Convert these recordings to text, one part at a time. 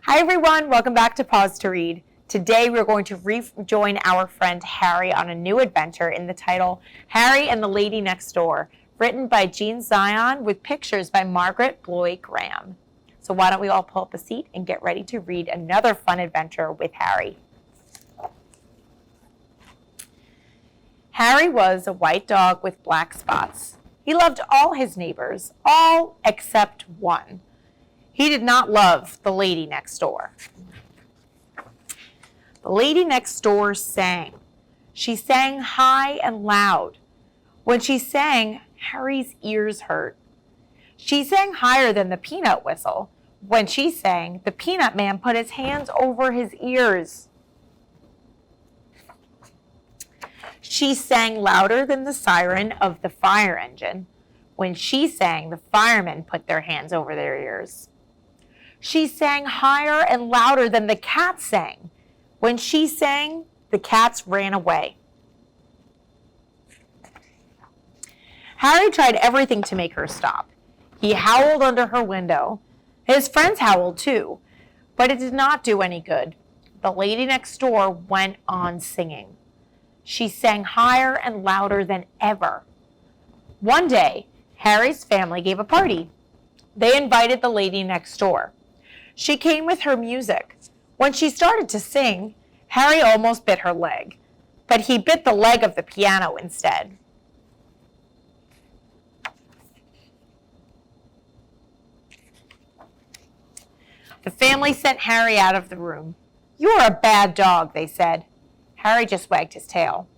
Hi everyone, welcome back to Paws to Read. Today we're going to rejoin our friend Harry on a new adventure in the title Harry and the Lady Next Door, written by Jean Zion with pictures by Margaret Bloy Graham. So why don't we all pull up a seat and get ready to read another fun adventure with Harry. Harry was a white dog with black spots. He loved all his neighbors, all except one. He did not love the lady next door. The lady next door sang. She sang high and loud. When she sang, Harry's ears hurt. She sang higher than the peanut whistle. When she sang, the peanut man put his hands over his ears. She sang louder than the siren of the fire engine. When she sang, the firemen put their hands over their ears. She sang higher and louder than the cat sang. When she sang, the cats ran away. Harry tried everything to make her stop. He howled under her window. His friends howled too, but it did not do any good. The lady next door went on singing. She sang higher and louder than ever. One day, Harry's family gave a party. They invited the lady next door. She came with her music. When she started to sing, Harry almost bit her leg, but he bit the leg of the piano instead. The family sent Harry out of the room. "You're a bad dog," they said. Harry just wagged his tail.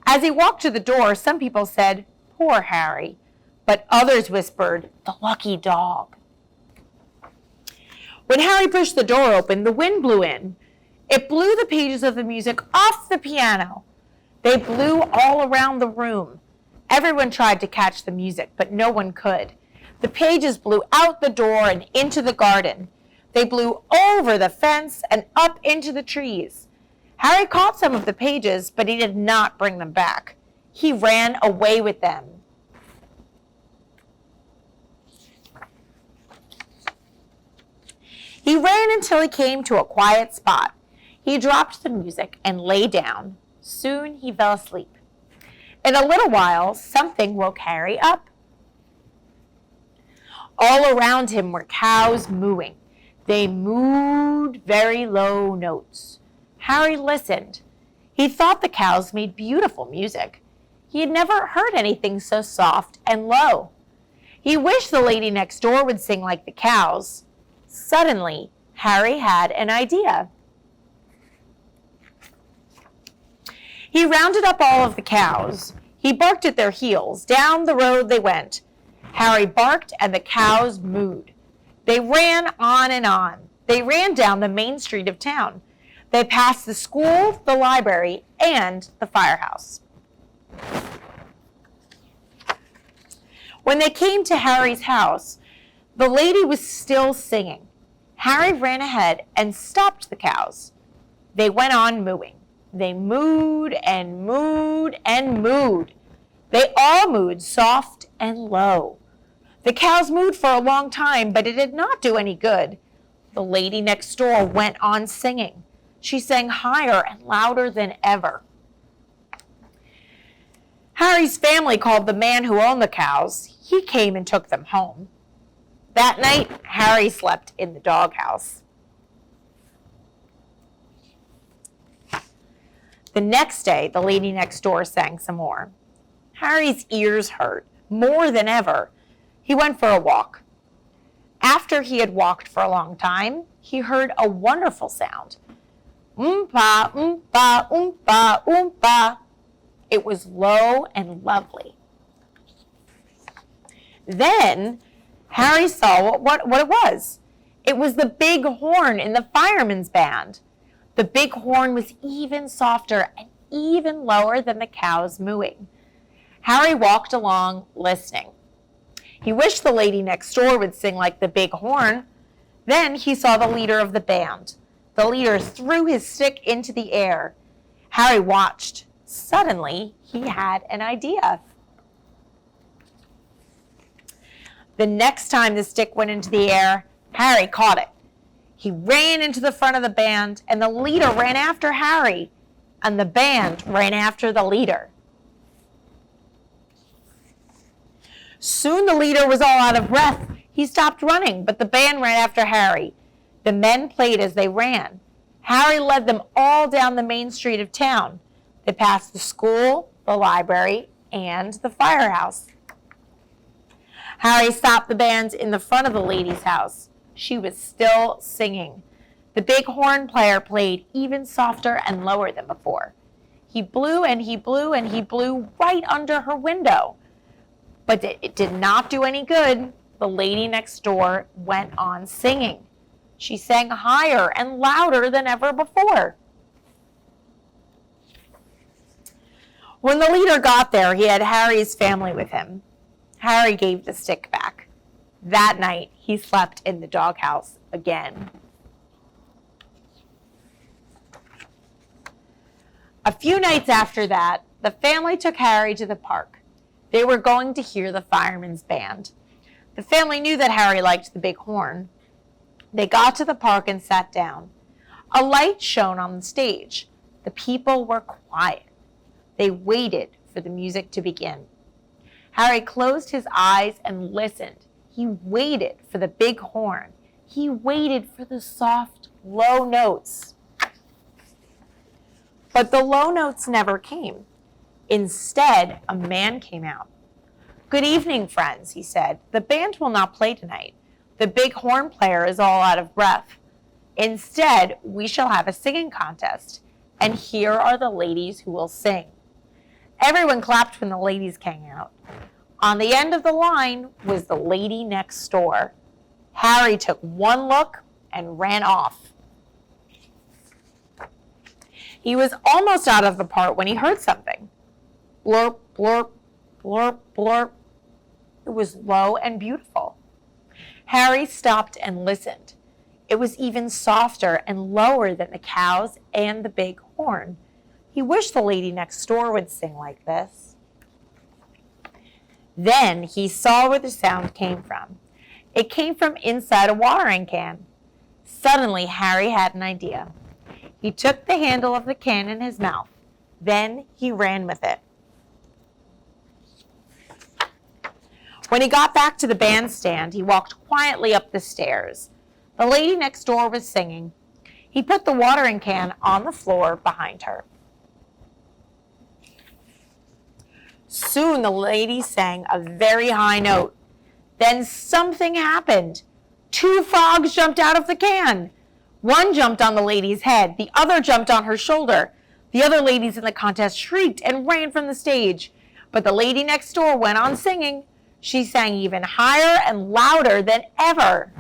As he walked to the door, some people said, "Poor Harry," but others whispered, "The lucky dog." When Harry pushed the door open, the wind blew in. It blew the pages of the music off the piano. They blew all around the room. Everyone tried to catch the music, but no one could. The pages blew out the door and into the garden. They blew over the fence and up into the trees. Harry caught some of the pages, but he did not bring them back. He ran away with them. He ran until he came to a quiet spot. He dropped the music and lay down. Soon he fell asleep. In a little while, something woke Harry up. All around him were cows mooing. They mooed very low notes. Harry listened. He thought the cows made beautiful music. He had never heard anything so soft and low. He wished the lady next door would sing like the cows. Suddenly, Harry had an idea. He rounded up all of the cows. He barked at their heels. Down the road they went. Harry barked and the cows mooed. They ran on and on. They ran down the main street of town. They passed the school, the library, and the firehouse. When they came to Harry's house, the lady was still singing. Harry ran ahead and stopped the cows. They went on mooing. They mooed and mooed and mooed. They all mooed soft and low. The cows mooed for a long time, but it did not do any good. The lady next door went on singing. She sang higher and louder than ever. Harry's family called the man who owned the cows. He came and took them home. That night, Harry slept in the doghouse. The next day, the lady next door sang some more. Harry's ears hurt more than ever. He went for a walk. After he had walked for a long time, he heard a wonderful sound. Oompa, oompa, oompa, oompa. It was low and lovely. Then Harry saw what it was. It was the big horn in the fireman's band. The big horn was even softer and even lower than the cows mooing. Harry walked along, listening. He wished the lady next door would sing like the big horn. Then he saw the leader of the band. The leader threw his stick into the air. Harry watched. Suddenly, he had an idea. The next time the stick went into the air, Harry caught it. He ran into the front of the band, and the leader ran after Harry, and the band ran after the leader. Soon the leader was all out of breath. He stopped running, but the band ran after Harry. The men played as they ran. Harry led them all down the main street of town. They passed the school, the library, and the firehouse. Harry stopped the band in the front of the lady's house. She was still singing. The big horn player played even softer and lower than before. He blew and he blew and he blew right under her window. But it did not do any good. The lady next door went on singing. She sang higher and louder than ever before. When the leader got there, he had Harry's family with him. Harry gave the stick back. That night, he slept in the doghouse again. A few nights after that, the family took Harry to the park. They were going to hear the firemen's band. The family knew that Harry liked the big horn. They got to the park and sat down. A light shone on the stage. The people were quiet. They waited for the music to begin. Harry closed his eyes and listened. He waited for the big horn. He waited for the soft, low notes. But the low notes never came. Instead, a man came out. "Good evening, friends," he said. "The band will not play tonight. The big horn player is all out of breath. Instead, we shall have a singing contest, and here are the ladies who will sing." Everyone clapped when the ladies came out. On the end of the line was the lady next door. Harry took one look and ran off. He was almost out of the park when he heard something. Blurp, blurp, blurp, blurp. It was low and beautiful. Harry stopped and listened. It was even softer and lower than the cows and the big horn. He wished the lady next door would sing like this. Then he saw where the sound came from. It came from inside a watering can. Suddenly, Harry had an idea. He took the handle of the can in his mouth. Then he ran with it. When he got back to the bandstand, he walked quietly up the stairs. The lady next door was singing. He put the watering can on the floor behind her. Soon the lady sang a very high note. Then something happened. 2 frogs jumped out of the can. One jumped on the lady's head. The other jumped on her shoulder. The other ladies in the contest shrieked and ran from the stage. But the lady next door went on singing. She sang even higher and louder than ever.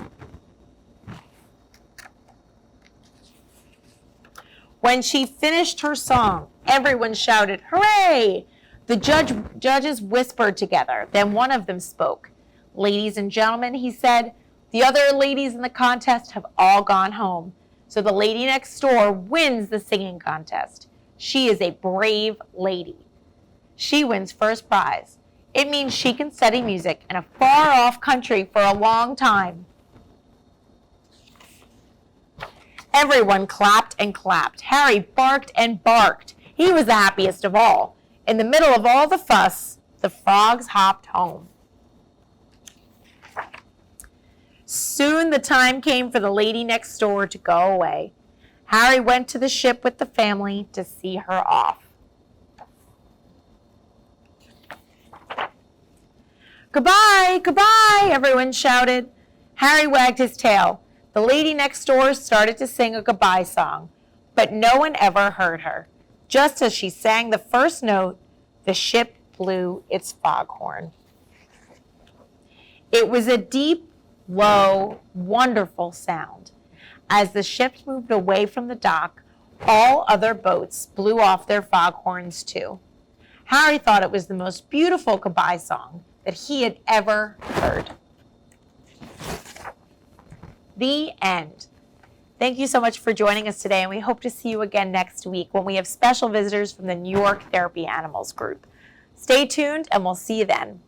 When she finished her song, everyone shouted, "Hooray!" The judges whispered together. Then one of them spoke. "Ladies and gentlemen," he said, "the other ladies in the contest have all gone home. So the lady next door wins the singing contest. She is a brave lady. She wins first prize. It means she can study music in a far-off country for a long time." Everyone clapped and clapped. Harry barked and barked. He was the happiest of all. In the middle of all the fuss, the frogs hopped home. Soon the time came for the lady next door to go away. Harry went to the ship with the family to see her off. "Goodbye, goodbye," everyone shouted. Harry wagged his tail. The lady next door started to sing a goodbye song, but no one ever heard her. Just as she sang the first note, the ship blew its foghorn. It was a deep, low, wonderful sound. As the ships moved away from the dock, all other boats blew off their foghorns too. Harry thought it was the most beautiful goodbye song that he had ever heard. The end. Thank you so much for joining us today, and we hope to see you again next week when we have special visitors from the New York Therapy Animals Group. Stay tuned, and we'll see you then.